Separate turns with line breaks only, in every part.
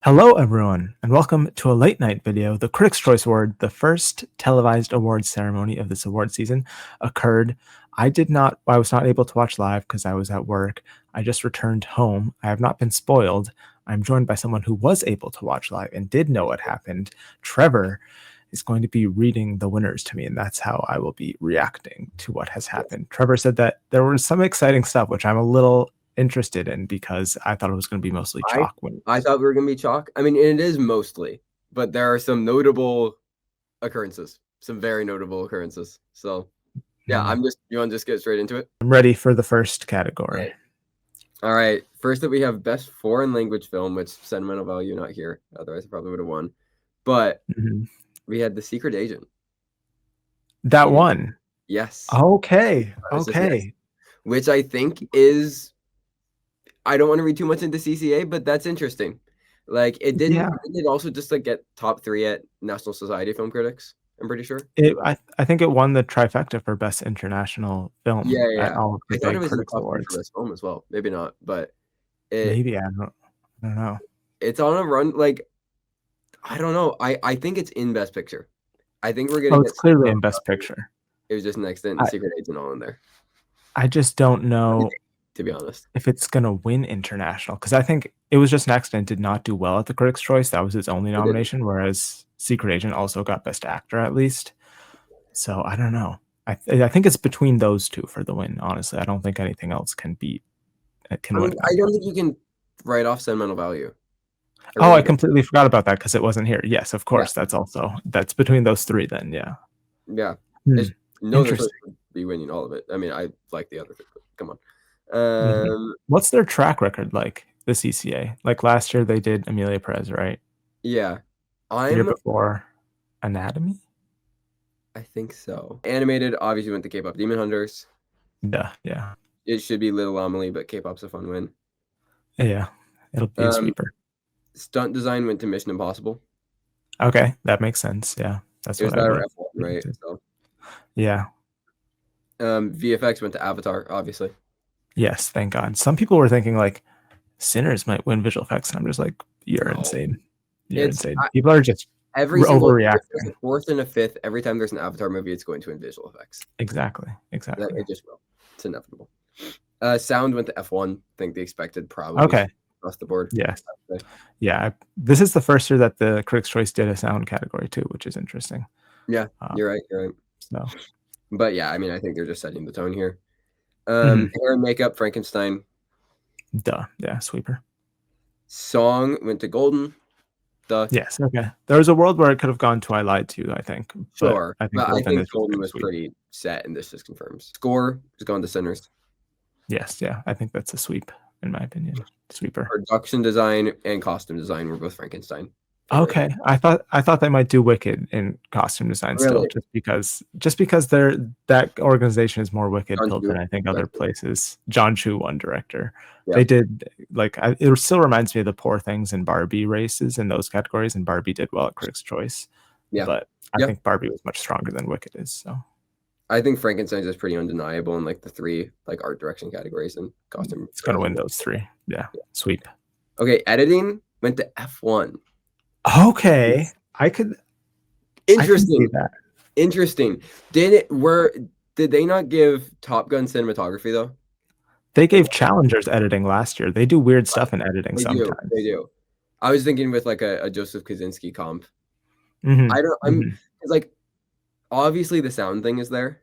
Hello, everyone, and welcome to a late night video. The Critics' Choice Award, the first televised awards ceremony of this award season, occurred. I was not able to watch live because I was at work. I just returned home. I have not been spoiled. I'm joined by someone who was able to watch live and did know what happened. Trevor is going to be reading the winners to me, and that's how I will be reacting to what has happened. Trevor said that there was some exciting stuff, which I'm a little interested in because I thought it was going to be mostly chalk winners.
I thought we were going to be chalk. I mean, it is mostly, but there are some notable occurrences, some very notable occurrences. So, yeah, you want to just get straight into it?
I'm ready for the first category.
All right. First up, we have Best Foreign Language Film, which sentimental value not here. Otherwise, I probably would have won. But we had The Secret Agent.
That one.
Yes.
Okay.
Yes. Which I think is, I don't want to read too much into CCA, but that's interesting. Like it didn't it also just like get top 3 at National Society of Film Critics? I'm pretty sure.
I think it won the trifecta for best international film at all of the big critics awards.
For best film as well. Maybe not, but
maybe I don't know.
It's on a run. Like I don't know. I think it's in Best Picture. I think we're getting
it's clearly in Best Picture.
It was just next in Secret Agent all in there.
I just don't know,
to be honest,
if it's gonna win international, because I think it was just next and did not do well at the Critics' Choice. That was its only nomination, whereas Secret Agent also got Best Actor at least. So I don't know. I think it's between those two for the win. Honestly, I don't think anything else can beat.
Win. I don't think you can write off sentimental value.
I completely forgot about that because it wasn't here. Yes, of course. Yeah. That's between those three then. Yeah.
Yeah. No, interesting. Be winning all of it. I mean, I like the other. Come on.
What's their track record like? The CCA, like last year they did Amelia Perez, right?
Yeah.
The year before, Anatomy.
I think so. Animated obviously went to K-pop Demon Hunters.
Yeah.
It should be Little Amelie, but K-pop's a fun win.
Yeah, it'll be a sweeper.
Stunt design went to Mission Impossible.
Okay, that makes sense. Yeah, that's what I would.
F1, right? So.
Yeah.
VFX went to Avatar, obviously.
Yes, thank God. Some people were thinking like Sinners might win visual effects, and I'm just like, you're insane. You're insane. People are just overreacting.
A 4th and a 5th, every time there's an Avatar movie, it's going to win visual effects.
Exactly.
It just will. It's inevitable. Sound went to F1. I think the expected probably.
Okay.
Across the board.
Yes. Yeah. This is the first year that the Critics' Choice did a sound category too, which is interesting.
Yeah, you're right.
So,
but yeah, I mean, I think they're just setting the tone here. Hair and makeup, Frankenstein.
Yeah, sweeper.
Song went to Golden.
Yes. Okay. There was a world where it could have gone to I Lied to You, I think.
Sure. But I think Golden was pretty set, and this just confirms. Score has gone to Sinners.
Yes. Yeah. I think that's a sweep, in my opinion. Sweeper.
Production design and costume design were both Frankenstein.
Okay. I thought they might do Wicked in costume design still, just because that organization is more Wicked built than I think other places. John Chu won director. Yeah. They did it still reminds me of the Poor Things and Barbie races in those categories, and Barbie did well at Critics' Choice. Yeah. But I think Barbie was much stronger than Wicked is. So
I think Frankenstein is pretty undeniable in like the 3 like art direction categories and costume.
It's gonna win those 3. Yeah. Sweep.
Okay, editing went to F1.
Okay,
Interesting. Interesting. Did they not give Top Gun cinematography though?
They gave Challengers editing last year. They do weird stuff in editing sometimes.
They do. I was thinking with like a Joseph Kosinski comp. I'm like, obviously the sound thing is there.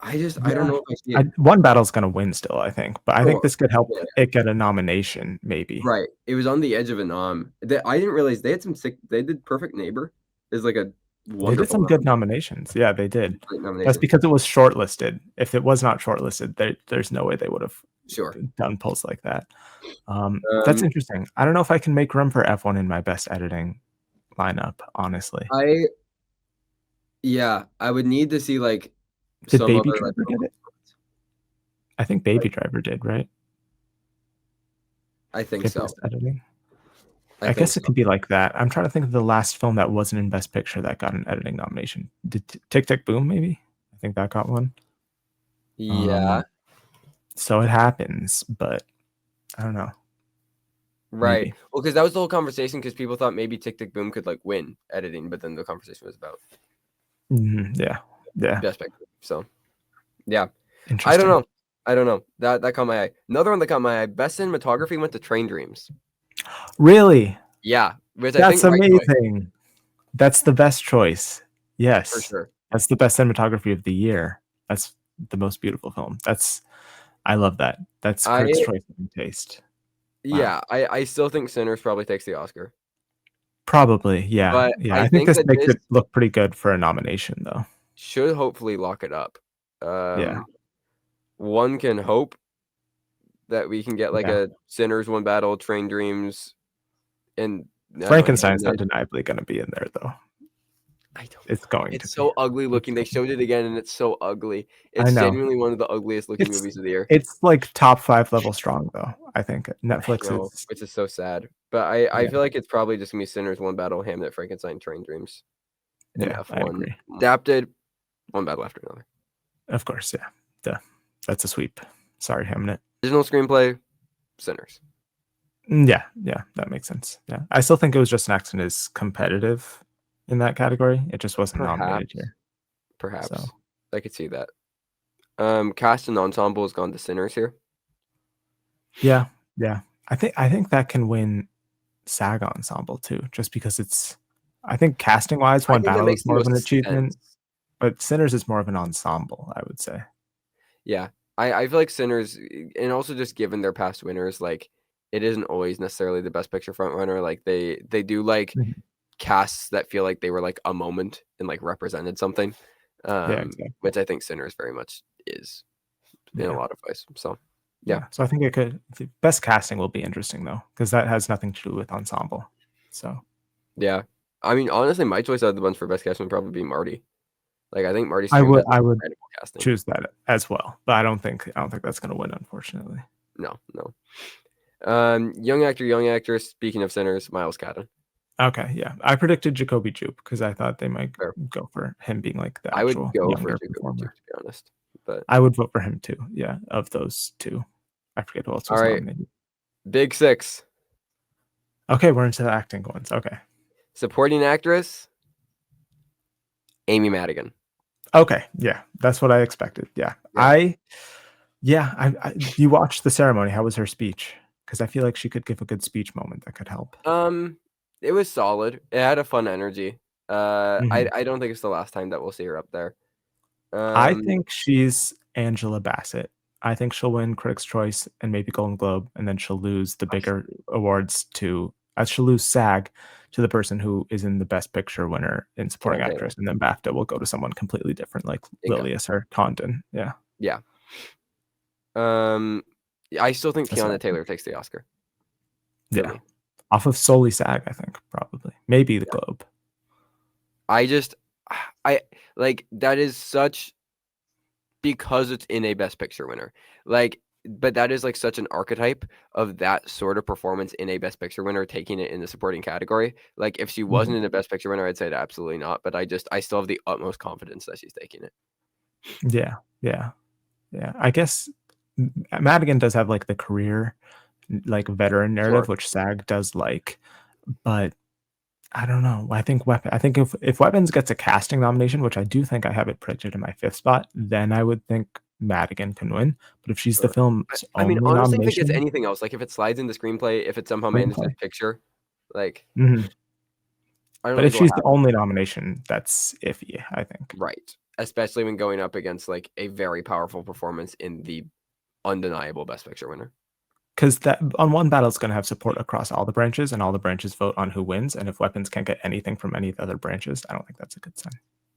I don't know if I see it.
One battle's gonna win still, I think, but I think this could help it get a nomination, maybe.
Right. It was on the edge of a nom. I didn't realize they had they did Perfect Neighbor. Is like a wonderful.
They did some good nominations. Yeah, they did. That's because it was shortlisted. If it was not shortlisted, there's no way they would have done polls like that. That's interesting. I don't know if I can make room for F1 in my best editing lineup, honestly.
I would need to see like.
Did Baby Driver get it? I think Baby Driver did, right?
I think so.
Editing. I guess it could be like that. I'm trying to think of the last film that wasn't in Best Picture that got an editing nomination. Did Tick Tick Boom, maybe? I think that got one.
Yeah.
So it happens, but I don't know.
Right.
maybe.
Well, because that was the whole conversation. Because people thought maybe Tick Tick Boom could like win editing, but then the conversation was about
Yeah, yeah,
Best Picture. So yeah, I don't
interesting.
know. I don't know. That caught my eye. Another one that caught my eye. Best cinematography went to Train Dreams.
Really,
Yeah, which I
that's
think rightfully
amazing. That's the best choice.
for
Yes,
sure.
that's the best cinematography of the year. That's the most beautiful film. I love that. That's Critics'
I
Choice in taste. Wow.
Yeah, I still think Sinners probably takes the Oscar,
Probably, yeah,
but
yeah.
I
I think
think
this
that
makes
this
it look pretty good for a nomination, though.
should hopefully lock it up.
Yeah,
One can hope that we can get like
yeah.
a Sinners, One Battle, Train Dreams, and I don't know,
Frankenstein's
Hamnet.
undeniably going to be in there, though.
I don't
It's
know.
going to
It's
be.
so ugly
It's
looking. They
going
showed
to
it
be.
again, and it's so ugly.
I
It's
know.
genuinely one of the ugliest looking
It's
movies of the year.
it's like top 5 level strong, though. I think
I
Netflix
know,
is.
which is so sad. But I
Yeah,
feel like it's probably just gonna be Sinners, One Battle, Hamnet, Frankenstein, Train Dreams, and
yeah. I
F1
agree.
adapted. One battle after another.
Of course, yeah. Duh. That's a sweep. Sorry, Hamnet.
Original screenplay, Sinners.
Yeah, yeah, that makes sense. Yeah, I still think it was just an accident is competitive in that category. It just wasn't nominated
Perhaps,
here. So
perhaps I could see that. Cast and ensemble has gone to Sinners here.
yeah, yeah. I think that can win SAG ensemble too, just because it's. I think casting wise,
I
One
think that
Battle is
makes the
more of an
most sense.
achievement, but Sinners is more of an ensemble. I would say.
Yeah, I feel like Sinners, and also just given their past winners, like it isn't always necessarily the best picture front runner. Like they do like
Mhm.
casts that feel like they were like a moment and like represented something,
Yeah, exactly.
which I think Sinners very much is in a
Yeah,
lot of ways. So yeah,
yeah. So I think it could. The best casting will be interesting though, because that has nothing to do with ensemble. So
yeah. I mean, honestly, my choice out of the bunch for best casting would probably be Marty. Like I think Marty
I
Stream
would
has
I would
incredible casting.
choose that as well, but I don't think that's going to win, unfortunately.
No, no. Young actor, young actress. Speaking of Sinners, Miles Cadden.
Okay, yeah, I predicted Jacoby Jupe because I thought they might
Fair.
go for him being like the
I would
actual
go for
younger
Jacob Elordi,
performer.
to be honest. But
I would vote for him too. Yeah, of those two, I forget who else
all
was
right,
nominated.
Big Six.
Okay, we're into the acting ones. Okay,
Supporting actress, Amy Madigan.
okay, yeah, that's what I expected. Yeah,
Yeah.
you watched the ceremony. How was her speech? Because I feel like she could give a good speech moment that could help.
Um, it was solid. It had a fun energy.
Mhm.
I don't think it's the last time that we'll see her up there.
I
Um,
think she's Angela Bassett. I think she'll win Critics' Choice and maybe Golden Globe, and then she'll lose the bigger awards to, she'll lose SAG to the person who is in the Best Picture winner in Supporting
Hannah Taylor.
Actress, and then BAFTA will go to someone completely different, like
Bingo.
Lilias or Condon. Yeah,
Yeah. Um, I still think
that's what
Tiana
I think.
Taylor takes the Oscar for
Yeah,
me.
off of solely SAG, I think probably maybe the
Yeah.
Globe.
I just, I like that is such because it's in a Best Picture winner. Like, but that is like such an archetype of that sort of performance in a Best Picture winner taking it in the supporting category. Like, if she wasn't
Mhm.
in a Best Picture winner, I'd say absolutely not. But I still have the utmost confidence that she's taking it.
Yeah, yeah, yeah. I guess Madigan does have like the career, like veteran narrative,
Sure.
which SAG does like, but I don't know. I think if Weapons gets a casting nomination, which I do think I have it predicted in my fifth spot, then I would think Madigan can win. But if she's the
Sure.
film's
I mean,
only
honestly, if it gets
nomination,
anything else, like if it slides into screenplay, if it somehow manages
screenplay.
picture, like
Mhm.
I don't
But if
think it will
she's the
happen.
only nomination, that's iffy, I think.
Right. Especially when going up against like a very powerful performance in the undeniable Best Picture winner.
Because that on one battle, it's going to have support across all the branches, and all the branches vote on who wins. And if Weapons can't get anything from any of the other branches, I don't think that's a good sign.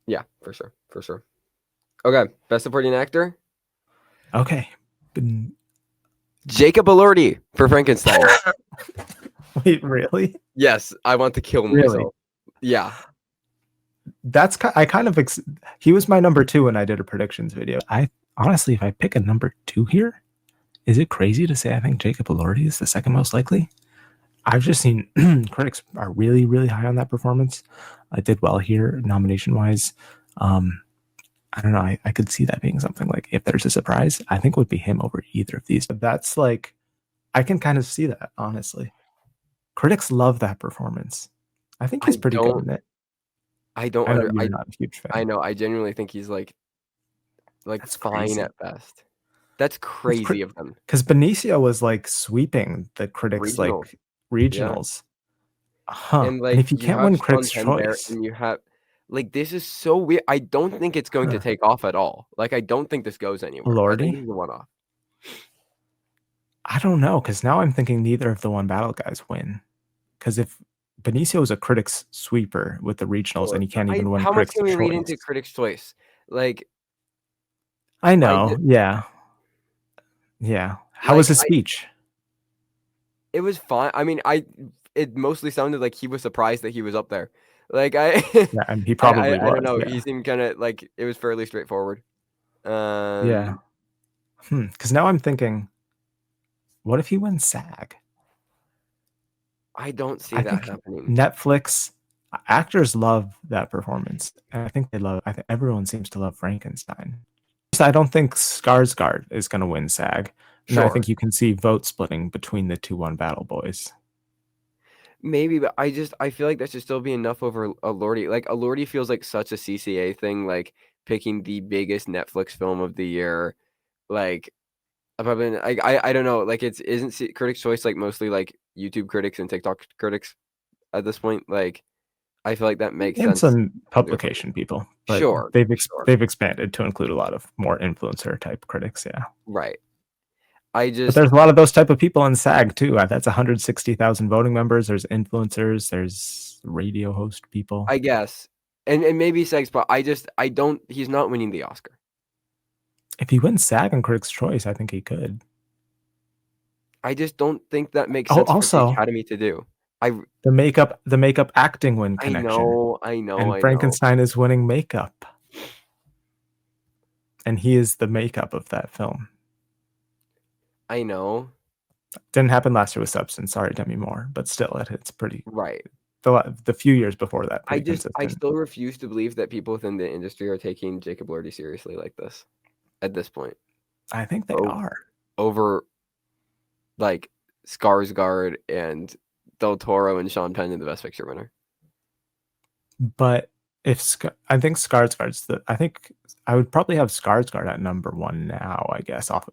Yeah, for sure. For sure. Okay. Best supporting actor?
Okay.
Jacob Elordi for Frankenstein.
Wait, really?
Yes, I want to kill
Really?
myself. Yeah.
I kind of he was my number two when I did a predictions video. I honestly, if I pick a number two here, is it crazy to say I think Jacob Elordi is the second most likely? I've just seen critics are really, really high on that performance. I did well here, nomination wise. Um, I don't know. I could see that being something like if there's a surprise, I think it would be him over either of these. But that's like I can kind of see that honestly. Critics love that performance. I think he's
I
pretty good
don't
in it.
I don't
I know
under
you're not a huge
I
fan.
know, I genuinely think he's, like,
That's
fine
crazy.
at best. That's
It's
crazy of them.
because Benicio was, like, sweeping the critics,
Regional,
like,
yeah,
regionals. Huh,
and,
and
like,
if you
you
can't
have
win
Sean
Critics'
Penn there,
Choice
and you have this is so weird. I don't think it's going to
huh,
take off at all. Like, I don't think this goes anywhere. I think
Elordi?
this is a one-off.
I don't know, because now I'm thinking neither of the One Battle guys win. Because if Benicio is a critics sweeper with the regionals and
Sure.
he can't
I
even win
How much
Critics'
can we read
Choice.
into Critics' Choice? Like,
I
I
know,
just
yeah, yeah. How was
like,
his
I
speech?
it was fine. I mean, it mostly sounded like he was surprised that he was up there. Like, I
Yeah, and he
I
probably
I I don't
was,
know. He
yeah.
seemed kinda like it was fairly straightforward.
Yeah.
Um,
Because now I'm thinking, what if he wins SAG?
I don't see
I
that
think
happening.
Netflix actors love that performance, and I think they love I think everyone seems to love Frankenstein. So I don't think Skarsgård is gonna win SAG, and I think
Sure.
you can see vote splitting between the 2 One Battle Boys.
Maybe, but I feel like that should still be enough over Elordi. Like, Elordi feels like such a CCA thing, like, picking the biggest Netflix film of the year. Like, probably I don't know, like, isn't C Critics' Choice, like, mostly, like, YouTube critics and TikTok critics at this point? Like, I feel like that makes
And
sense.
some
They're fine.
publication people, but
Sure, sure.
they've expanded to include a lot of more influencer type critics, yeah.
Right. I
But
just
there's a lot of those type of people in SAG too. That's 160,000 voting members. There's influencers. There's radio host people.
I guess, and maybe Segs, but I don't he's not winning the Oscar.
If he wins SAG and Critics' Choice, I think he could.
I just don't think that makes
Oh,
sense for the
also
Academy to do. I
the makeup acting win
I
connection,
know, I know,
and
I know.
Frankenstein is winning makeup, and he is the makeup of that film.
I know.
Didn't happen last year with Substance. Sorry, Demi Moore, but still, it's pretty.
Right.
The few years before that, pretty
I
consistent.
still refuse to believe that people within the industry are taking Jacob Elordi seriously like this, at this point.
I think they
O
are.
Over, like, Skarsgård and Del Toro and Sean Penn in the Best Picture winner.
But I think Skarsgård's I think I would probably have Skarsgård at number one now. I guess off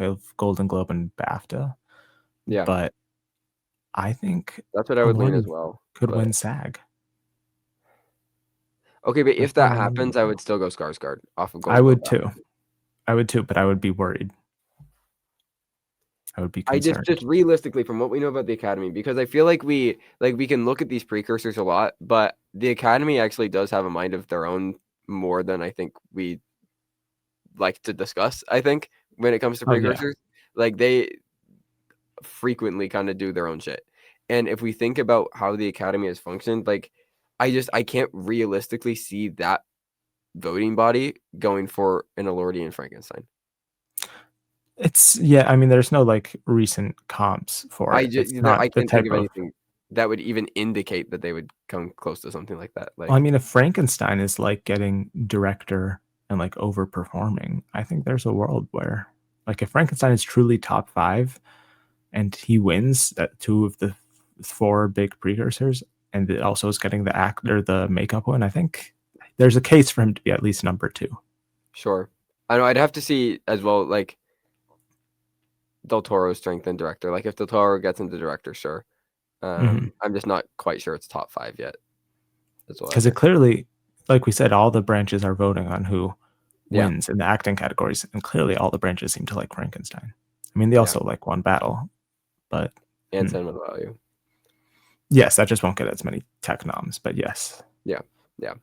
of Golden Globe and BAFTA,
Yeah,
but I think
that's what I would lean as
Elordi
well,
could
but
win SAG.
okay, but
That's
if
where
that
my money
happens,
would
I
go.
would still go Skarsgård off of
I
Golden Globe
would too.
BAFTA.
I would too, but I would be worried. I would be
I just
concerned.
realistically from what we know about the Academy, because I feel like we can look at these precursors a lot, but the Academy actually does have a mind of their own more than I think we like to discuss, I think, when it comes to
Oh yeah,
precursors. Like, they frequently kinda do their own shit. And if we think about how the Academy has functioned, like, I can't realistically see that voting body going for an Elordi and Frankenstein.
I mean, there's no like recent comps for it. It's not
I
the
can't think
type
of
of.
anything that would even indicate that they would come close to something like that,
Well, I
like,
mean, if Frankenstein is like getting director and like overperforming, I think there's a world where, like, if Frankenstein is truly top five and he wins at two of the four big precursors, and it also is getting the actor, the makeup one, I think there's a case for him to be at least number two.
sure. I know I'd have to see as well, like, Del Toro's strength and director. Like, if Del Toro gets into director, sure. I'm just not quite sure it's top 5 yet, is all I'd
Because it
say.
clearly, like we said, all the branches are voting on who
Yeah,
wins in the acting categories, and clearly all the branches seem to like Frankenstein. I mean, they
yeah,
also like One Battle, but
and
hmm.
cinema value.
Yes, that just won't get as many tech noms, but yes.
Yeah, yeah.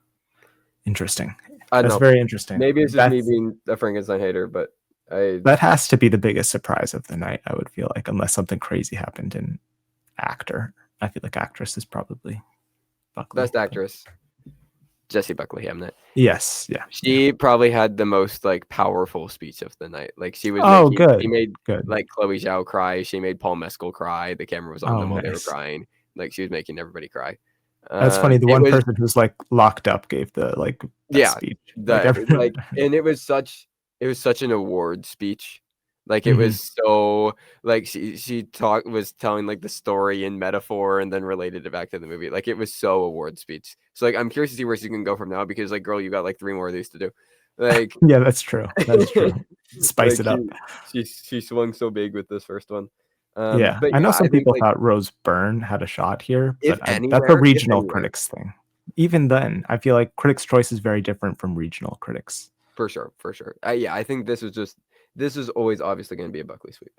Interesting.
I don't
That's
know.
very interesting.
Maybe it's just me being a Frankenstein hater, but I
That has to be the biggest surprise of the night, I would feel like, unless something crazy happened in actor. I feel like actress is probably Buckley.
Best
But
actress, Jessie Buckley Hamnet.
yes, yeah, yeah.
She probably had the most, like, powerful speech of the night. Like,
Oh,
she
good,
made,
good.
like, Chloe Zhao cry, she made Paul Mescal cry, the camera was on
Oh,
them while they were
nice.
crying, like, she was making everybody cry.
That's funny. The
It
one
was
person who's like locked up gave the like best
yeah,
speech. Like
that
everyone.
like and it was such an award speech. Like, it
Mhm.
was so like, she was telling, like, the story in metaphor and then related it back to the movie. Like, it was so award speech. So, like, I'm curious to see where she can go from now because, like, girl, you got, like, 3 more of these to do. Like
Yeah, that's true. That's true. Spice
like,
it up.
she swung so big with this first one.
Yeah,
But
I know
yeah, I
some
think,
people
like,
thought Rose Byrne had a shot here,
if
but that's a
anywhere if
regional
anywhere.
critics thing. Even then, I feel like Critics' Choice is very different from regional critics.
For sure, for sure. Yeah, I think this is always obviously gonna be a Buckley sweep.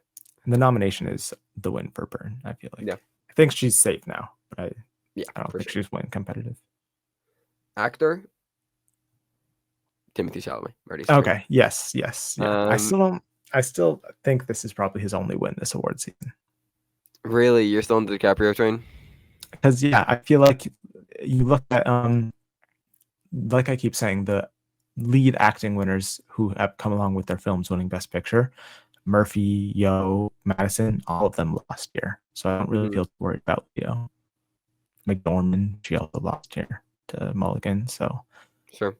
And the nomination is the win for Byrne, I feel
Yeah.
like. I think she's safe now, but
Yeah,
I don't
for
think
sure.
she's win competitive.
Actor, Timothy Chalamet. Already said
Okay. Yes. Yes.
it.
Yeah. I still think this is probably his only win this award season.
Really? You're still on the DiCaprio train?
Because yeah, I feel like you look at like I keep saying, the lead acting winners who have come along with their films winning Best Picture, Murphy, Yo, Madison, all of them last year. So I don't really
Mhm.
feel worried about Leo. McDormand, she also lost here to Mulligan. So
Sure.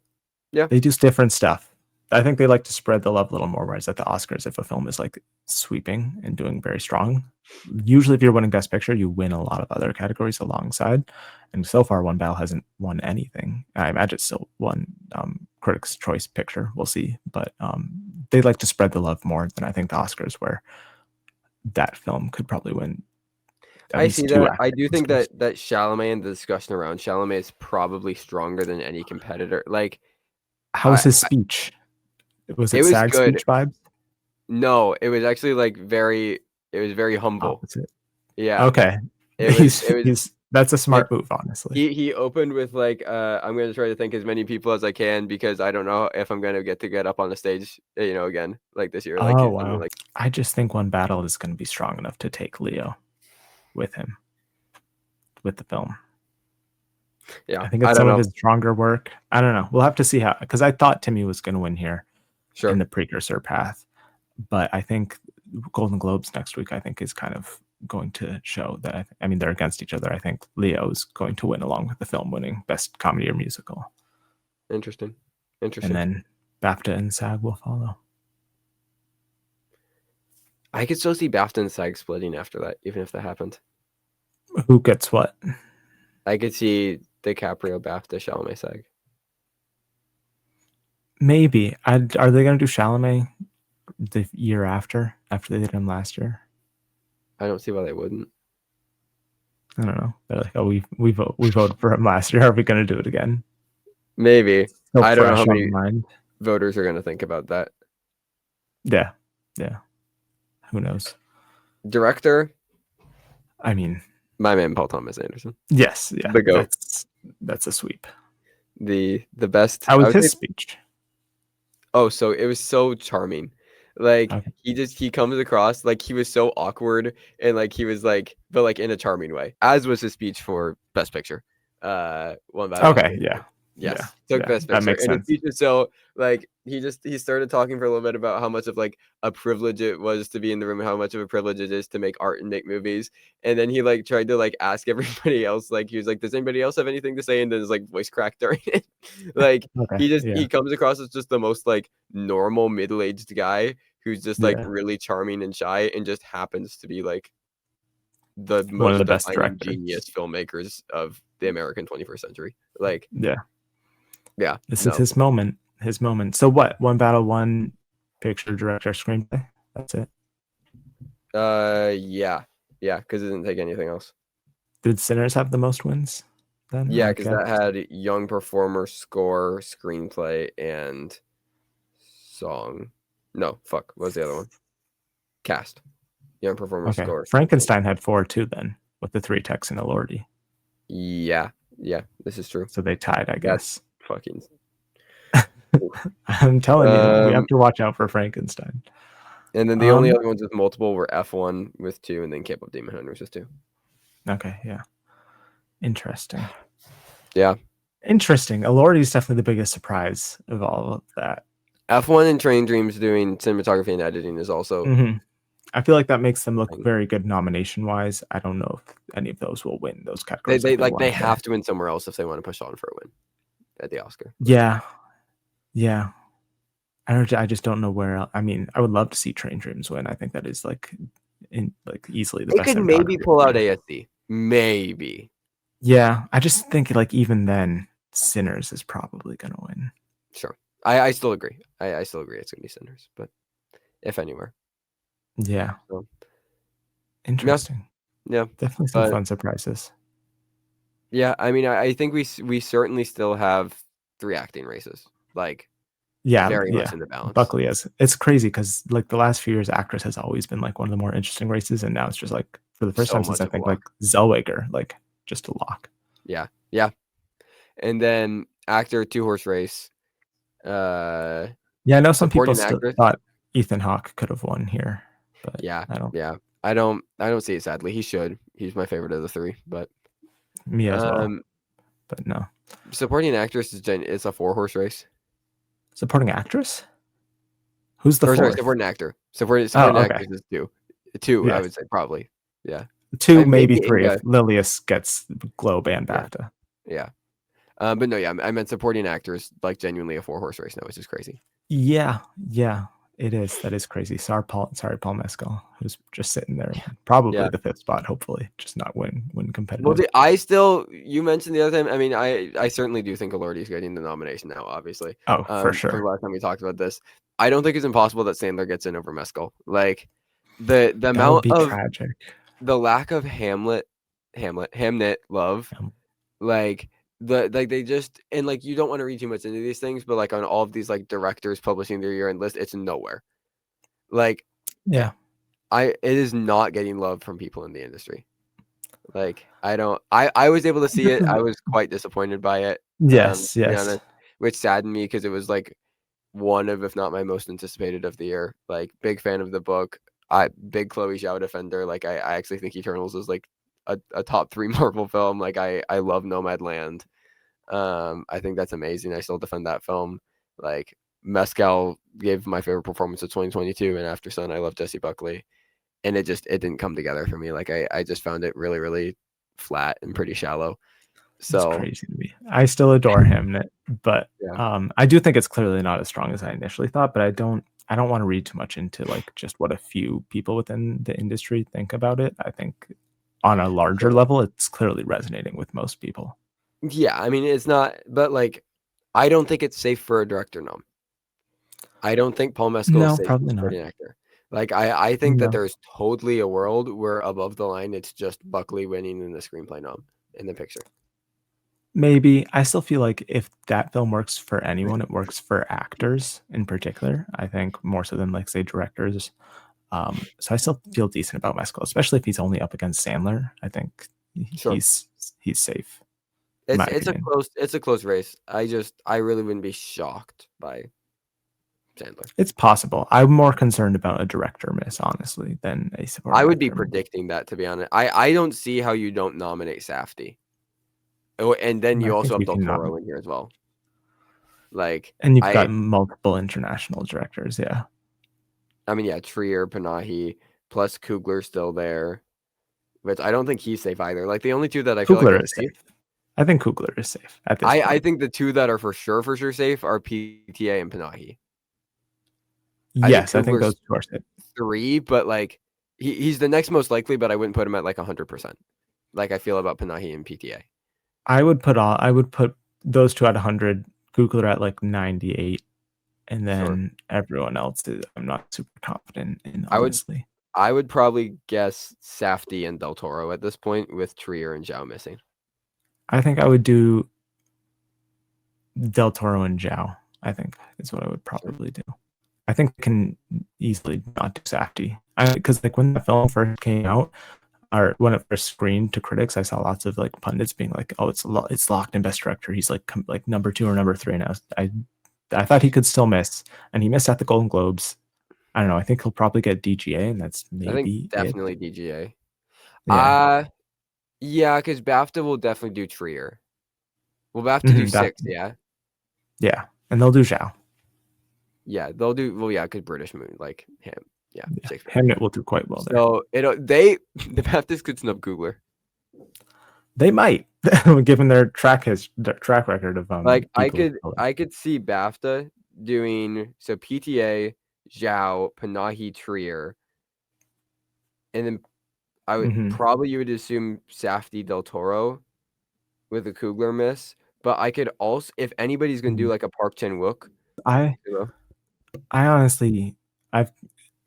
Yeah.
they do different stuff. I think they like to spread the love a little more. Whereas at the Oscars, if a film is like sweeping and doing very strong, usually if you're winning Best Picture, you win a lot of other categories alongside. And so far, One Battle hasn't won anything. I imagine it's still won Critics' Choice Picture. We'll see. But they like to spread the love more than I think the Oscars, where that film could probably win at
I see
least 2
that. I
acting
do think
Oscars.
that Chalamet and the discussion around Chalamet is probably stronger than any competitor. Like,
How was
I
his speech? Was
it
it
was
SAG
good.
speech vibes?
No, it was actually, like, very it was very humble.
Opposite.
Yeah.
Okay.
It was
He's that's a
yeah.
smart move, honestly.
He opened with, like, "I'm gonna try to thank as many people as I can because I don't know if I'm gonna get up on the stage, again, like, this year." Like,
Oh,
he's something
wow.
like
I just think One Battle is gonna be strong enough to take Leo with him, with the film.
yeah,
I think
I
it's
don't
some of
know.
his stronger work. I don't know. We'll have to see how, because I thought Timmy was gonna win here in
Sure.
the precursor path, but I think Golden Globes next week, I think, is kind of going to show that I mean, they're against each other. I think Leo is going to win along with the film winning Best Comedy or Musical.
Interesting.
And
Interesting.
then BAFTA and SAG will follow.
I could still see BAFTA and SAG splitting after that, even if that happened.
Who gets what?
I could see DiCaprio, BAFTA, Chalamet, SAG.
Maybe. Are they going to do Chalamet the year after they did him last year?
I don't see why they wouldn't.
I don't know. They're like, oh, we voted for him last year. Are we going to do it again?
Maybe.
So
I don't know how
fresh on the
many
mind.
voters are gonna think about that.
Yeah, yeah. Who knows?
Director,
I mean,
my man Paul Thomas Anderson.
yes, yeah.
The GOAT.
That's a sweep.
The best,
How
I
was
would
his
say.
speech?
Oh, so it was so charming. Like,
Okay.
he comes across like he was so awkward and, like, he was, like, but, like, in a charming way, as was his speech for Best Picture. One Battle
Okay.
After
Yeah.
Another.
Yeah.
Yes, took
Yeah.
Best
That
Picture,
makes
and his
sense.
speech was so, like, he started talking for a little bit about how much of, like, a privilege it was to be in the room, how much of a privilege it is to make art and make movies, and then he, like, tried to, like, ask everybody else, like, he was like, "Does anybody else have anything to say?" And then his, like, voice cracked during it. Like,
Okay.
he
Yeah.
comes across as just the most, like, normal middle-aged guy who's just, like,
Yeah.
really charming and shy and just happens to be, like, the
One of
most
the best
defining
directors.
genius filmmakers of the American 21st century. Like,
Yeah.
yeah,
This is
no.
his moment. His moment. So what? One battle, one picture, director, screenplay. That's it.
Yeah. Yeah, because it didn't take anything else.
Did Sinners have the most wins? Then
Yeah,
I
because
guess.
that had young performer, score, screenplay, and song. No, fuck. What was the other one? Cast. Young performer,
Okay.
score, screenplay.
Frankenstein had 4 too. Then with the 3 techs and Elordi.
Yeah. Yeah, this is true.
So they tied, I
That's
guess.
fucking.
I'm telling you, we have
Um,
to watch out for Frankenstein.
and then the only
Um.
other ones with multiple were F1 with 2, and then K-pop Demon Hunters with 2.
Okay. Yeah. Interesting.
Yeah.
Interesting. Elordi is definitely the biggest surprise of all of that.
F1 and Train Dreams doing cinematography and editing is also.
I feel like that makes them look very good nomination wise. I don't know if any of those will win those categories
They
if they
like
won
they
today.
have to win somewhere else if they want to push on for a win at the Oscar. Like,
Yeah. Yeah. I just don't know where. I mean, I would love to see Train Dreams win. I think that is like easily the
They
best
could maybe
cinematography of
pull
the
out
year.
ASC. Maybe.
Yeah, I just think like even then, Sinners is probably gonna win.
Sure. I still agree. I still agree it's gonna be Sinners, but if anywhere.
Yeah,
So yeah,
interesting.
yeah.
Definitely some
But
fun surprises.
yeah, I mean, I think we certainly still have 3 acting races, like,
Yeah,
very much
yeah.
in the balance.
Buckley is. It's crazy because like the last few years, actress has always been like one of the more interesting races, and now it's just like for the first
So
time since
much
I
of a
think like
lock.
Zellweger, like just a lock.
Yeah, yeah. And then actor, 2-horse race, uh,
Yeah, I know some people
supporting
still
actress.
thought Ethan Hawke could have won here, but
Yeah,
I don't.
yeah. I don't see it sadly. He should. He's my favorite of the 3, but,
Me as well,
um,
but no.
supporting actress it's a 4-horse race.
Supporting actress? Who's the
Or sorry,
fourth?
supporting actor. Supporting
Oh, okay.
actress is 2. 2, I
Yes.
would say probably. Yeah.
Two, maybe
Maybe
three if
Inga.
Lilius gets Globe and
Yeah,
BAFTA.
yeah. But no, yeah, I meant supporting actors, like, genuinely a 4-horse race now, which is crazy.
Yeah, yeah, it is. That is crazy. Sorry, Paul Mescal, who's just sitting there, probably
Yeah.
the fifth spot. Hopefully, just not win
Well,
competitive.
you mentioned the other time. I mean, I certainly do think Elordi's getting the nomination now. Obviously,
Oh, for
from the
sure.
last time we talked about this, I don't think it's impossible that Sandler gets in over Mescal. Like the
That would
amount
be
of
tragic.
the lack of Hamnet love,
Um,
like they just and like you don't want to read too much into these things, but like on all of these like directors publishing their year-end list, it's nowhere. Like
yeah.
it is not getting love from people in the industry. Like, I was able to see it. I was quite disappointed by it,
Yes,
to be
yes.
honest, which saddened me because it was, like, one of, if not my most anticipated of the year. Like, big fan of the book. Big Chloe Zhao defender. Like, I actually think Eternals is, like, a top 3 Marvel film. Like, I love Nomadland. I think that's amazing. I still defend that film. Like, Mescal gave my favorite performance of 2022, and After Sun, I love Jessie Buckley. And it didn't come together for me. Like I just found it really, really flat and pretty shallow.
It's
So
crazy to me. I still adore him, but
yeah,
I do think it's clearly not as strong as I initially thought. But I don't want to read too much into like just what a few people within the industry think about it. I think on a larger
sure.
level, it's clearly resonating with most people.
Yeah, I mean it's not, but like I don't think it's safe for a director nom. I don't think Paul Mescal is
No,
safe for
probably not.
supporting actor. Like I think that
No,
there's totally a world where above the line it's just Buckley winning in the screenplay nom in the picture.
maybe. I still feel like if that film works for anyone, it works for actors in particular. I think more so than like say directors. So I still feel decent about Mescal, especially if he's only up against Sandler. I think
Sure.
he's safe, in my opinion.
It's a close race. I really wouldn't be shocked by Sandler.
It's possible. I'm more concerned about a director miss, honestly, than a
I
supporting
would be
actor miss.
predicting that, to be honest. I don't see how you don't nominate Safdie. Oh, and then
I
you
think
also have
you
Del
cannot.
Toro in here as well. Like
And you've got multiple international directors. Yeah,
I mean, yeah, Trier, Panahi, plus Coogler's still there, which I don't think he's safe either. Like the only two that I feel like
Coogler
are
is
safe,
safe. I think Coogler is safe at this
I
point.
think the two that are for sure safe are PTA and Panahi. I think
Yes, I think those
Coogler's
two are safe.
3, but like he's the next most likely, but I wouldn't put him at like 100%. Like I feel about Panahi and PTA.
I would put those two at 100, Coogler at like 98, and
Sure.
then everyone else is, I'm not super confident in,
I would
honestly.
I would probably guess Safdie and Del Toro at this point with Trier and Zhao missing.
I think I would do Del Toro and Zhao, I think is what I would
Sure.
probably do. I think I can easily not do Safdie. Because like when the film first came out, or when it first screened to critics, I saw lots of like pundits being like, "Oh, it's locked in best director. He's like number 2 or number 3." And I thought he could still miss, and he missed at the Golden Globes. I don't know. I think he'll probably get DGA, and that's
I think
maybe it.
definitely DGA.
Yeah,
Yeah, because BAFTA will definitely do Trier. Will BAFTA do
hmm that
6? Yeah,
yeah, and they'll do Zhao.
yeah, they'll do. Well, yeah, because British movie like him. Yeah,
Yeah,
Shakespeare.
Hamnet will do quite well there.
So the BAFTAs could snub Googler.
They might, given their track record of
Like
people.
I could see BAFTA doing so PTA, Zhao, Panahi, Trier, and then I would
Mhm.
probably you would assume Safdie Del Toro with a Coogler miss, but I could also if anybody's gonna do
Mhm.
like a Park Chan-wook,
I
you know?
I honestly I've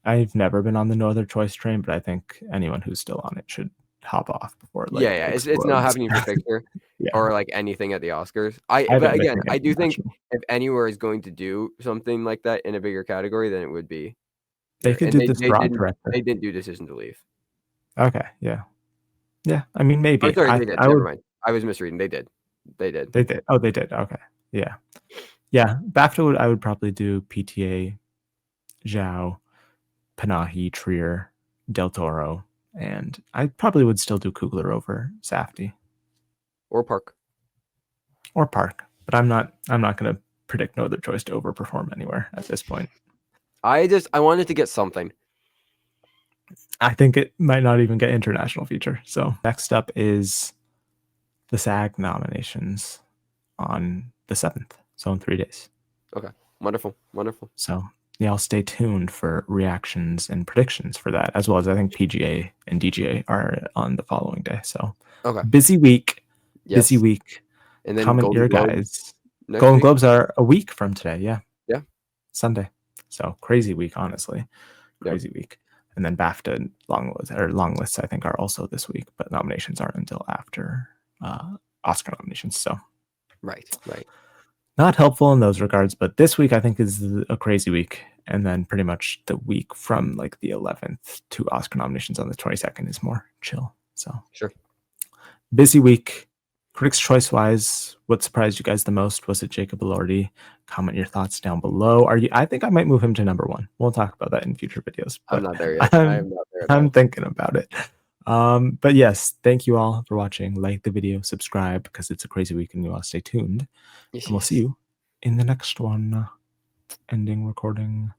I've never been on the No Other Choice train, but I think anyone who's still on it should hop off before it,
Yeah,
like,
yeah, it's not
explodes.
happening for picture
Yeah.
or like anything at the Oscars.
I
But
haven't
again,
missing
I do think
international.
if anywhere is going to do something like that in a bigger category, then it would be
They
here,
could
and
do this broad
they
director.
didn't do Decision to Leave.
Okay, yeah. Yeah, I mean,
Or
maybe.
sorry,
I
they did,
I
never
would
mind. I was misreading, they did. They did.
they did. Oh, they did, okay. Yeah. Yeah, BAFTA would I would probably do PTA, Zhao, Panahi, Trier, Del Toro, and I probably would still do Coogler over Safdie
Or Park.
or Park, but I'm not gonna predict No Other Choice to overperform anywhere at this point.
I wanted to get something.
I think it might not even get international feature. So next up is the SAG nominations on the 7th, so in 3 days.
Okay. Wonderful, wonderful.
So yeah, I'll stay tuned for reactions and predictions for that, as well as I think PGA and DGA are on the following day. So
Okay.
busy week, busy
Yes.
week.
And then
Comment
Golden
your
Globes
guys.
next
Golden
week?
Globes are a week from today. Yeah,
Yeah,
Sunday. So crazy week, honestly,
yep,
crazy week. And then BAFTA long lists I think are also this week, but nominations aren't until after Oscar nominations. So
right, right.
not helpful in those regards, but this week I think is a crazy week. And then pretty much the week from like the 11th to Oscar nominations on the 22nd is more chill. So
Sure.
busy week. Critics' Choice wise, what surprised you guys the most? Was it Jacob Elordi? Comment your thoughts down below. Are you? I think I might move him to number one. We'll talk about that in future videos,
I'm
but
not there yet. I
I'm
am not there at
I'm
all.
thinking about it. But yes, thank you all for watching. Like the video, subscribe because it's a crazy week and you want to stay tuned.
Yes,
And we'll see
yes.
you in the next one. Ending recording.